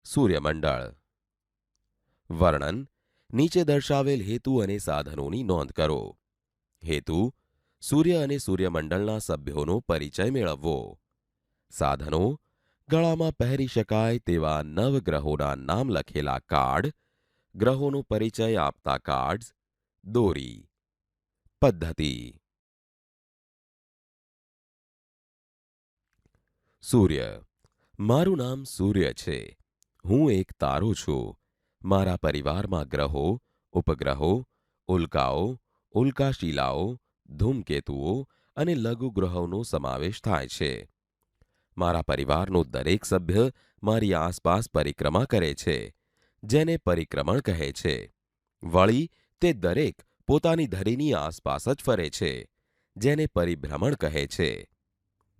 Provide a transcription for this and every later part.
સૂર્યમંડળ. વર્ણન. નીચે દર્શાવેલ હેતુ અને સાધનોની નોંધ કરો. હેતુ. સૂર્ય અને સૂર્યમંડળના સભ્યોનો પરિચય મેળવવો. સાધનો. ગળામાં પહેરી શકાય તેવા નવગ્રહોના નામ લખેલા કાર્ડ, ગ્રહોનો પરિચય આપતા કાર્ડ્સ, દોરી. પદ્ધતિ. સૂર્ય. મારું નામ સૂર્ય છે. હું એક તારો છું. મારા પરિવારમાં ગ્રહો, ઉપગ્રહો, ઉલ્કાઓ, ઉલ્કાશિલાઓ, ધૂમકેતુઓ અને લઘુગ્રહોનો સમાવેશ થાય છે. મારા પરિવારનો દરેક સભ્ય મારી આસપાસ પરિક્રમા કરે છે, જેને પરિક્રમણ કહે છે. વળી તે દરેક પોતાની ધરીની આસપાસ જ ફરે છે, જેને પરિભ્રમણ કહે છે.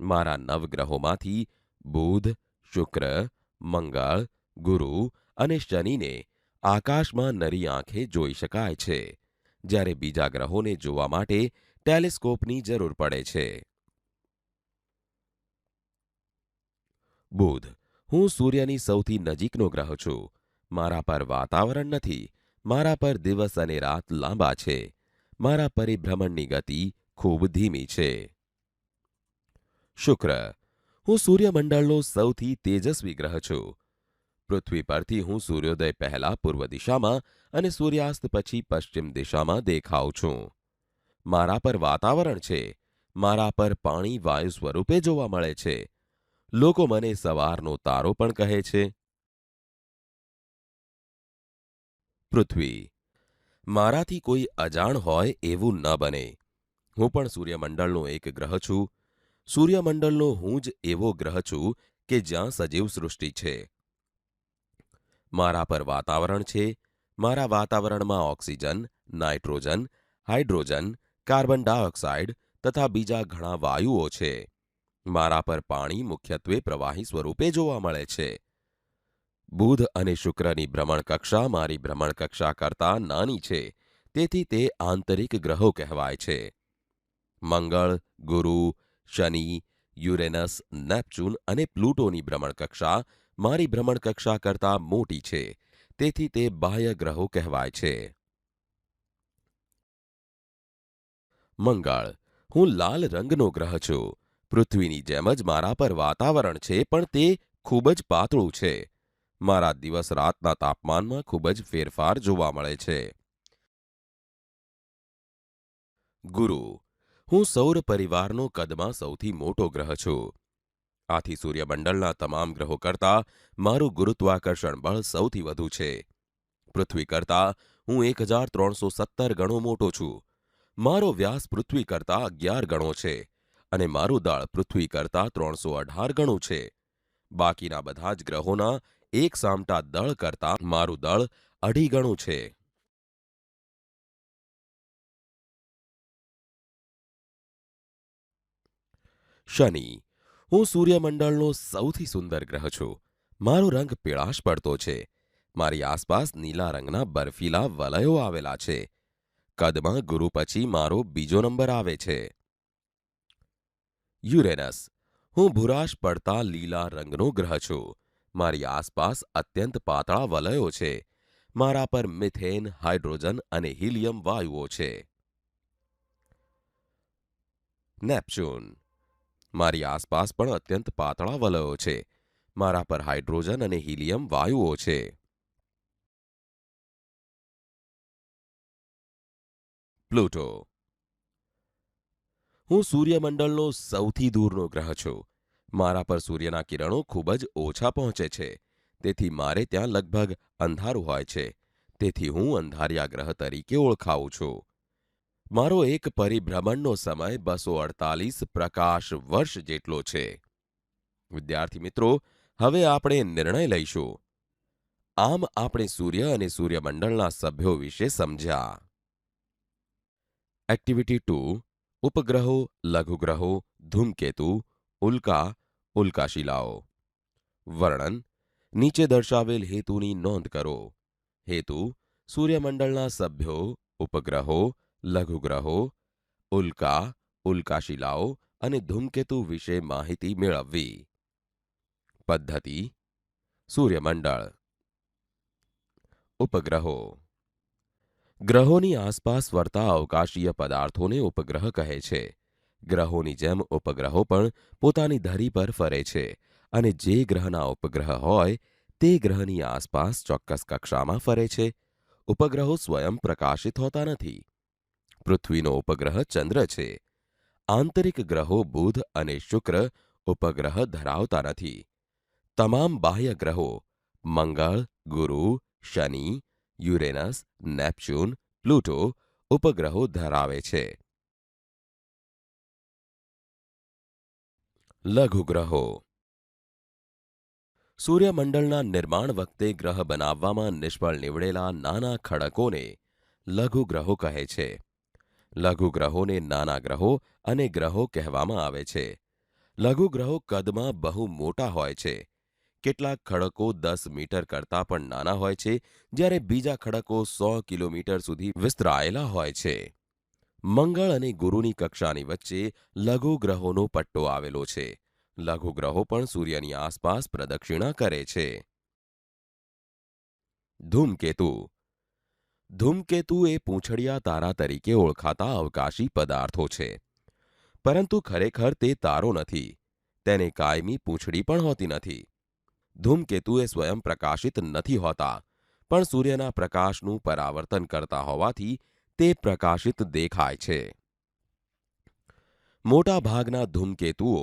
મારા નવગ્રહોમાંથી બુધ, શુક્ર, મંગળ, ગુરુ અને શનિને આકાશમાં નરી આંખે જોઈ શકાય છે, જ્યારે બીજા ગ્રહોને જોવા માટે ટેલિસ્કોપની જરૂર પડે છે. બુધ. હું સૂર્યની સૌથી નજીકનો ગ્રહ છું. મારા પર વાતાવરણ નથી. મારા પર દિવસ અને રાત લાંબા છે. મારા પરિભ્રમણની ગતિ ખૂબ ધીમી છે. શુક્ર. હું સૂર્યમંડળનો સૌથી તેજસ્વી ગ્રહ છું. પૃથ્વી પરથી હું સૂર્યોદય પહેલા પૂર્વ દિશામાં અને સૂર્યાસ્ત પછી પશ્ચિમ દિશામાં દેખાઉં છું. મારા પર વાતાવરણ છે. મારા પર પાણી વાયુ સ્વરૂપે જોવા મળે છે. લોકો મને સવારનો તારો પણ કહે છે. પૃથ્વી. મારાથી કોઈ અજાણ હોય એવું ન બને. હું પણ સૂર્યમંડળનો એક ગ્રહ છું. સૂર્યમંડળનો હું જ એવો ગ્રહ છું કે જ્યાં સજીવ સૃષ્ટિ છે. મારા પર વાતાવરણ છે. મારા વાતાવરણમાં oxygen, nitrogen, hydrogen, carbon dioxide તથા બીજા ઘણા વાયુઓ છે. મારા પર પાણી મુખ્યત્વે પ્રવાહી સ્વરૂપે જોવા મળે છે. બુધ અને શુક્રની ભ્રમણકક્ષા મારી ભ્રમણકક્ષા કરતાં નાની છે, તેથી તે આંતરિક ગ્રહો કહેવાય છે. મંગળ, ગુરુ, શનિ, યુરેનસ, નેપચ્યુન અને પ્લુટોની ભ્રમણકક્ષા મારી ભ્રમણકક્ષા કરતાં મોટી છે, તેથી તે બાહ્ય ગ્રહો કહેવાય છે. મંગળ. હું લાલ રંગનો ગ્રહ છું. પૃથ્વીની જેમ જ મારા પર વાતાવરણ છે, પણ તે ખૂબ જ પાતળું છે. મારા દિવસ રાતના તાપમાનમાં ખૂબ જ ફેરફાર જોવા મળે છે. ગુરુ. હું સૌર પરિવારનો કદમાં સૌથી મોટો ગ્રહ છું. આથી સૂર્યમંડળના તમામ ગ્રહો કરતાં મારું ગુરુત્વાકર્ષણ બળ સૌથી વધુ છે. પૃથ્વી કરતાં હું 1317 ગણો મોટો છું. મારો વ્યાસ પૃથ્વી કરતાં 11 ગણો છે અને મારું દળ પૃથ્વી કરતાં 318 ગણું છે. બાકીના બધા જ ગ્રહોના એક સામટા દળ કરતાં મારું દળ 2.5 ગણું છે. શનિ. હું સૂર્યમંડળનો સૌથી સુંદર ગ્રહ છું. મારો રંગ પીળાશ પડતો છે. મારી આસપાસ નીલા રંગના બર્ફીલા વલયો આવેલા છે. કદમાં ગુરુ પછી મારો બીજો નંબર આવે છે. યુરેનસ. હું ભૂરાશ પડતા લીલા રંગનો ગ્રહ છું. મારી આસપાસ અત્યંત પાતળા વલયો છે. મારા પર મિથેન, હાઇડ્રોજન અને હિલિયમ વાયુઓ છે. નેપચ્યુન. મારી આસપાસ પણ અત્યંત પાતળા વલયો છે. મારા પર હાઇડ્રોજન અને હિલિયમ વાયુઓ છે. પ્લુટો. હું સૂર્યમંડળનો સૌથી દૂરનો ગ્રહ છું. મારા પર સૂર્યના કિરણો ખૂબ જ ઓછા પહોંચે છે. તેથી મારે ત્યાં લગભગ અંધારું હોય છે. તેથી હું અંધારિયા ગ્રહ તરીકે ઓળખાવું છું. મારો એક પરિભ્રમણનો સમય 248 પ્રકાશ વર્ષ જેટલો છે. વિદ્યાર્થી મિત્રો, હવે આપણે નિર્ણય લઈશું. આમ આપણે સૂર્ય અને સૂર્યમંડળના સભ્યો વિશે સમજ્યા. એક્ટિવિટી 2. ઉપગ્રહો, લઘુગ્રહો, ધૂમકેતુ, ઉલ્કા, ઉલ્કાશિલાઓ. વર્ણન. નીચે દર્શાવેલ હેતુની નોંધ કરો. હેતુ. સૂર્યમંડળના સભ્યો, ઉપગ્રહો, લઘુગ્રહો, ઉલ્કા, ઉલ્કાશિલાઓ અને ધૂમકેતુ વિશે માહિતી મેળવવી. પદ્ધતિ. સૂર્યમંડળ. ઉપગ્રહો. ગ્રહોની આસપાસ ફરતા અવકાશીય પદાર્થોને ઉપગ્રહ કહે છે. ગ્રહોની જેમ ઉપગ્રહો પણ પોતાની ધરી પર ફરે છે અને જે ગ્રહના ઉપગ્રહ હોય તે ગ્રહની આસપાસ ચોક્કસ કક્ષામાં ફરે છે. ઉપગ્રહો સ્વયં પ્રકાશિત હોતા નથી. પૃથ્વીનો ઉપગ્રહ ચંદ્ર છે. આંતરિક ગ્રહો બુધ અને શુક્ર ઉપગ્રહ ધરાવતા નથી. તમામ બાહ્ય ગ્રહો મંગળ, ગુરુ, શનિ, યુરેનસ, નેપચ્યુન, પ્લુટો ઉપગ્રહો ધરાવે છે. લઘુગ્રહો. સૂર્યમંડળના નિર્માણ વખતે ગ્રહ બનાવવામાં નિષ્ફળ નીવડેલા નાના ખડકોને લઘુગ્રહો કહે છે. લઘુગ્રહોને નાના ગ્રહો અને ગ્રહો કહેવામાં આવે છે. લઘુગ્રહો કદમાં બહુ મોટા હોય છે. કેટલાક ખડકો 10 મીટર કરતાં પણ નાના હોય છે, જ્યારે બીજા ખડકો 100 કિલોમીટર સુધી વિસ્તરાયેલા હોય છે. મંગળ અને ગુરુની કક્ષાની વચ્ચે લઘુગ્રહોનો પટ્ટો આવેલો છે. લઘુગ્રહો પણ સૂર્યની આસપાસ પ્રદક્ષિણા કરે છે. ધૂમકેતુ. ધૂમકેતુ એ પૂંછડિયા તારા તરીકે ઓળખાતા અવકાશી પદાર્થો છે. પરંતુ ખરેખર તે તારો નથી. તેને કાયમી પૂંછડી પણ હોતી નથી. ધૂમકેતુ એ સ્વયં પ્રકાશિત નથી હોતા, પણ સૂર્યના પ્રકાશનું પરાવર્તન કરતા હોવાથી તે પ્રકાશિત દેખાય છે. મોટા ભાગના ધૂમકેતુઓ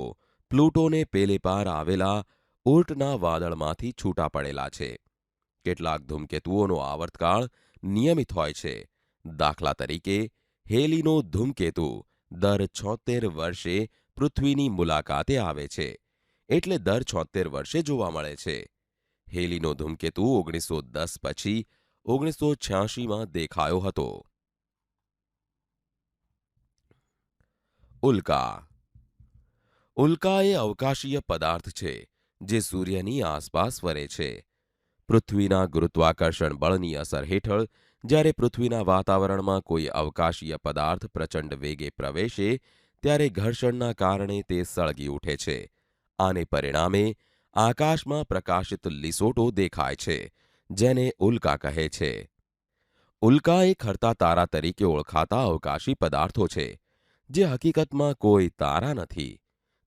પ્લુટોને પેલે પાર આવેલા ઉર્ટના વાદળમાંથી છૂટા પડેલા છે. કેટલાક ધૂમકેતુઓનો આવર્તકાળ નિયમિત હોય છે. દાખલા તરીકે હેલીનો ધૂમકેતુ દર 76 વર્ષે પૃથ્વીની મુલાકાતે આવે છે, એટલે દર 76 વર્ષે જોવા મળે છે. હેલીનો ધૂમકેતુ 1910 પછી 1986માં દેખાયો હતો. ઉલ્કા. ઉલ્કા એ અવકાશીય પદાર્થ છે જે સૂર્યની આસપાસ ફરે છે. પૃથ્વીના ગુરુત્વાકર્ષણ બળની અસર હેઠળ જ્યારે પૃથ્વીના વાતાવરણમાં કોઈ અવકાશીય પદાર્થ પ્રચંડ વેગે પ્રવેશે ત્યારે ઘર્ષણના કારણે તે સળગી ઉઠે છે. આને પરિણામે આકાશમાં પ્રકાશિત લીસોટો દેખાય છે, જેને ઉલ્કા કહે છે. ઉલ્કા એ ખરતા તારા તરીકે ઓળખાતા અવકાશી પદાર્થો છે, જે હકીકતમાં કોઈ તારા નથી.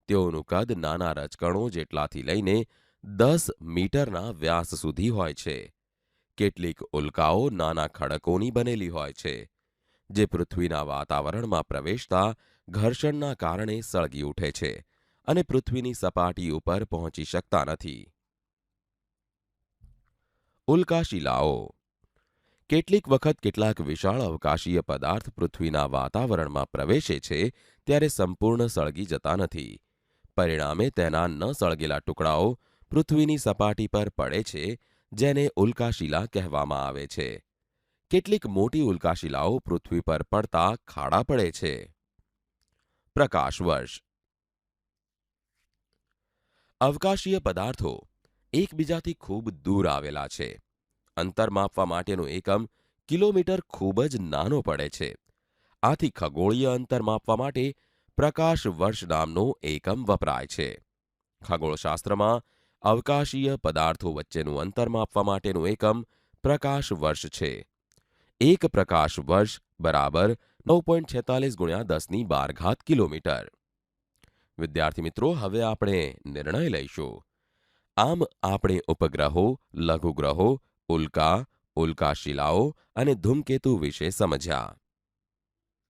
તેઓનું કદ નાના રજકણો જેટલાથી લઈને 10 મીટરના વ્યાસ સુધી હોય છે. કેટલીક ઉલ્કાઓ નાના ખડકોની બનેલી હોય છે, જે પૃથ્વીના વાતાવરણમાં પ્રવેશતા ઘર્ષણના કારણે સળગી ઉઠે છે અને પૃથ્વીની સપાટી ઉપર પહોંચી શકતા નથી. ઉલ્કાશિલાઓ. કેટલીક વખત કેટલાક વિશાળ અવકાશીય પદાર્થ પૃથ્વીના વાતાવરણમાં પ્રવેશે છે ત્યારે સંપૂર્ણ સળગી જતા નથી. પરિણામે તેના ન સળગેલા ટુકડાઓ પૃથ્વીની સપાટી પર પડે છે, જેને ઉલ્કાશિલા કહેવામાં આવે છે. કેટલીક મોટી ઉલ્કાશિલાઓ પૃથ્વી પર પડતા ખાડા પડે છે. પ્રકાશ વર્ષ. અવકાશીય પદાર્થો એકબીજાથી ખૂબ દૂર આવેલા છે. અંતર માપવા માટેનો એકમ કિલોમીટર ખૂબ જ નાનો પડે છે. આથી ખગોળીય અંતર માપવા માટે પ્રકાશ વર્ષ નામનો એકમ વપરાય છે. ખગોળશાસ્ત્રમાં અવકાશીય પદાર્થો વચ્ચેનું અંતર માપવા માટેનું એકમ પ્રકાશ વર્ષ છે. એક પ્રકાશ વર્ષ બરાબર 9.46 × 10⁻12 કિલોમીટર. વિદ્યાર્થી મિત્રો, હવે આપણે નિર્ણય લઈશું. આમ આપણે ઉપગ્રહો, લઘુગ્રહો, ઉલ્કા, ઉલ્કાશિલાઓ અને ધૂમકેતુ વિશે સમજ્યા.